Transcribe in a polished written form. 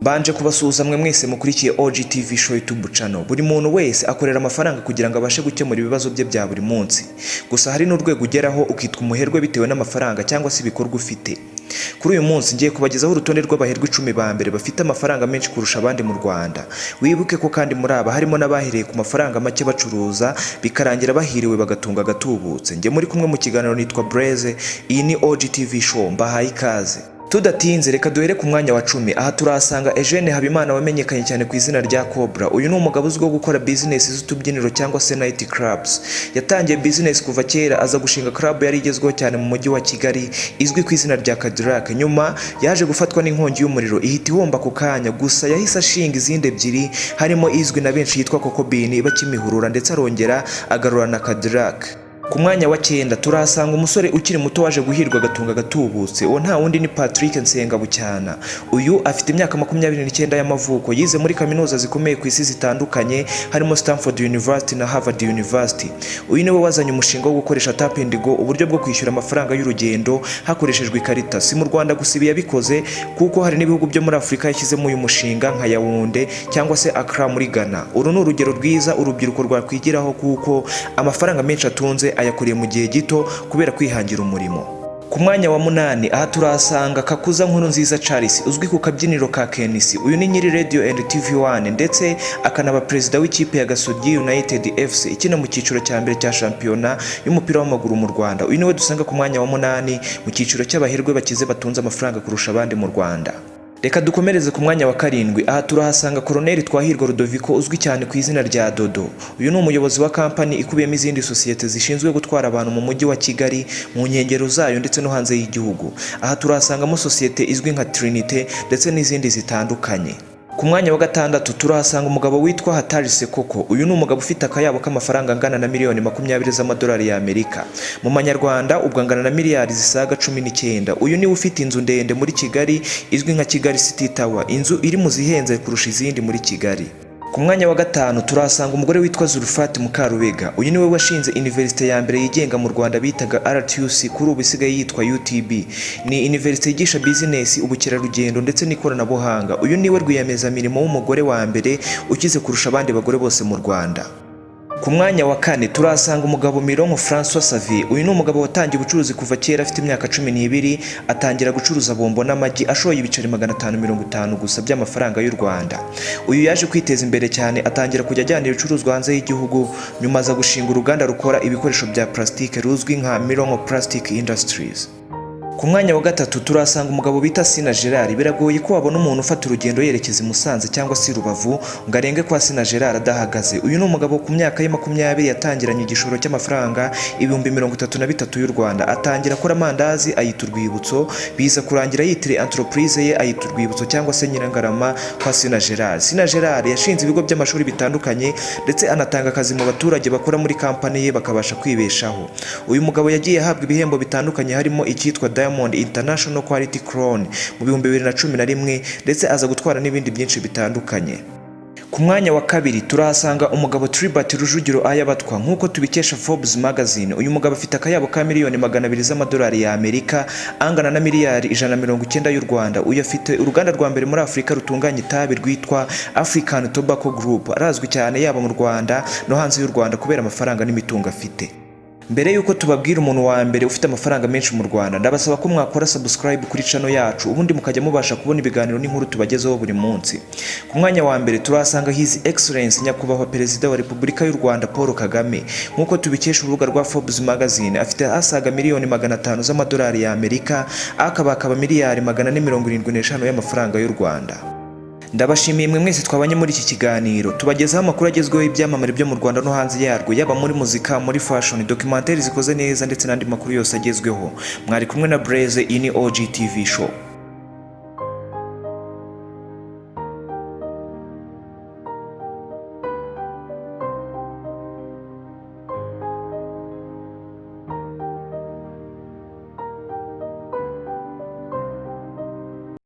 Banje kubasuhuza mwe mwese mukurikiye OGTV show YouTube channel. Buri muntu wese akorera amafaranga kugira ngo abashe gukemura ibibazo bye bya buri munsi. Gusa hari n'urwego ugeraho ukitwa umuherwe bitewe n'amafaranga cyangwa se ibikorwa ufite. Kuri uyu munsi ngiye kubagezaho urutonde rw'abaherwe 10 Bambere bafite amafaranga menshi kurusha abandi mu Rwanda. Wibuke ko kandi muri aba harimo n'abahereye ku mafaranga make bacuruza bikarangira bahiriwe bagatunga gatubutse. Nge muri kumwe mu kiganiro nitwa Breze, iyi ni OGTV show, mbahaye ikaze. Tudatinze reka duhere ku mwanya wa 10. Aha turasanga Eugene Habimana wamenyekanye cyane ku izina rya Cobra. Uyu ni umugabo uzwiho gukora business z'utubyiniro cyangwa se night clubs. Yatangiye business kuva kera aza gushinga club yari igezweho cyane mu mujyi wa Kigali izwi ku izina rya Cadillac. Nyuma yaje gufatwa n'inkongi y'umuriro ihita ihomba ku kanya, gusa yahise ashinga izindi ebyiri harimo izwi na benshi yitwa Kokobini bakimihurura ndetse arongera agarura na Cadillac. Ku mwanya wa 9 turahasanga umusore ukiri muto waje guhirwa gatunga gatubutse. Uwo nta wundi ni Patrick Nsengabucyana. Uyu afite imyaka 29 y'amavuko, yize muri kaminuza zikomeye ku isi zitandukanye harimo Stanford University na Harvard University. Uyu niwe wazanye umushinga wo gukoresha Tap and Go, uburyo bwo kwishyura amafaranga y'urugendo hakoreshejwe ikarita. Si mu Rwanda gusa ibi yabikoze kuko hari n'ibihugu byo muri Afrika yashyizemo uyu mushinga nka Yaounde cyangwa se Accra muri Ghana. Uru ni urugero rwiza urubyiruko rwakwigiraho kuko amafaranga menshi atunze ayakuriye mu gihe gito kubera kwihangira umurimo. Ku mwanya wa 8 aha turahasanga Kakuza Nkuru Nziza Charles uzwi ku kabyiniro ka KNC. Uyu ni nyiri Radio and TV1 ndetse akanaba president w'ikipe ya Gasogi United FC ikina mu cyiciro cya mbere cya shampiyona y'umupira w'amaguru mu Rwanda. Uyu niwe dusanga ku mwanya wa 8 mu cyiciro cy'abaherwe bakize batunze amafaranga kurusha abandi mu Rwanda. Reka dukomereze ku mwanya wa 7. Aha turahasanga Colonel Twahirwa Rudoviko uzwi cyane ku izina rya Dodo. Uyu ni umuyobozi wa company ikubiyemo izindi societe zishinzwe gutwara abantu mu mujyi wa Kigali, mu nkengero zayo ndetse no hanze y'igihugu. Aha turahasangamo societe izwi nka Trinity ndetse n'izindi zitandukanye. Ku mwanya wa 6 turahasanga umugabo witwa Hatari Sekoko. Uyu ni umugabo ufite akayabo k'amafaranga angana na miliyoni 20 z'amadolari ya Amerika. Mu manyarwanda ubwo angana na miliyari zisaga 19. Uyu ni ufite inzu ndende muri Kigali izwi nka Kigali City Tower, inzu iri mu zihenze kurusha izindi muri Kigali. Ku mwanya wa 5 turahasanga umugore witwa Zulfat Mukarubega. Uyu niwe washinze university ya mbere yigenga mu Rwanda bitaga RTUC, kuri ubu isigaye yitwa UTB. Ni university yigisha business, ubukerarugendo ndetse n'ikoranabuhanga. Uyu niwe rwiyemezamirimo w'umugore wa mbere ukize kurusha abandi bagore bose mu Rwanda. Ku mwanya wa 4 turahasanga umugabo Mironko François Xavier. Uyu ni umugabo watangiye ubucuruzi kuva kera afite imyaka 12, atangira gucuruza bombo n'amagi ashoye ibiceri 550 gusa by'amafaranga y'u Rwanda. Uyu yaje kwiteza imbere cyane, atangira kujya ajyana ibicuruzwa hanze y'igihugu, nyuma aza gushinga uruganda rukora ibikoresho bya plastike ruzwi nka Mironko Plastic Industries. Ku mwanya wa 3 turahasanga umugabo bita Sina Gerard. Biragoye ko wabona umuntu ufata urugendo yerekeza i Musanze cyangwa se Rubavu ngo arenge kwa Sina Gerard adahagaze. Uyu ni umugabo ku myaka ye 20 yatangiranye igishoro cy'amafaranga 33,000 y'u Rwanda. Atangira akora amandazi ayita Urwibutso, biza kurangira yitire entreprise ye ayita Urwibutso cyangwa se Nyirangarama kwa Sina Gerard. Sina Gerard yashinze ibigo by'amashuri bitandukanye ndetse anatanga akazi mu baturage bakora muri company ye bakabasha kwibeshaho. Uyu mugabo yagiye ahabwa ibihembo bitandukanye harimo icyitwa Diamond International Quality Crown mu 2011 ndetse aza gutwara n'ibindi byinshi bitandukanye. Ku mwanya wa 2 turahasanga umugabo Tribert Rujugiro ayabatwa nk'uko tubikesha Forbes magazine. Uyu mugabo afite akayabo ka miliyoni 200 z'amadolari ya Amerika angana na miliyari 190 y'u Rwanda. Uyu afite uruganda rwa mbere muri Afrika rutunganya itabi rwitwa African Tobacco Group. Arazwi cyane yaba mu Rwanda no hanze y'u Rwanda kubera amafaranga n'imitungo afite. Mbere yuko tubabwira umuntu wa mbere ufite amafaranga menshi mu Rwanda, ndabasaba ko mwakora subscribe kuri channel yacu, ubundi mukajya mubasha kubona ibiganiro n'inkuru tubagezeho buri munsi. Ku mwanya wa mbere turahasanga His Excellence Nyakubahwa Perezida wa Repubulika y'u Rwanda Paul Kagame. Nk'uko tubikesha urubuga rwa Forbes magazine, afite asaga miliyoni 500 z'amadolari ya Amerika, akaba miliyari 475 y'amafaranga y'u Rwanda. Ndabashimiye mwe mwese twabanye muri iki kiganiro, tubagezaho amakuru agezweho y'ibyamamare byo mu Rwanda no hanze yarwo, yaba muri muzika, muri fashion, documentaire zikoze neza ndetse n'andi makuru yose agezweho. Mwari kumwe na Breze, iyi ni OGTV show.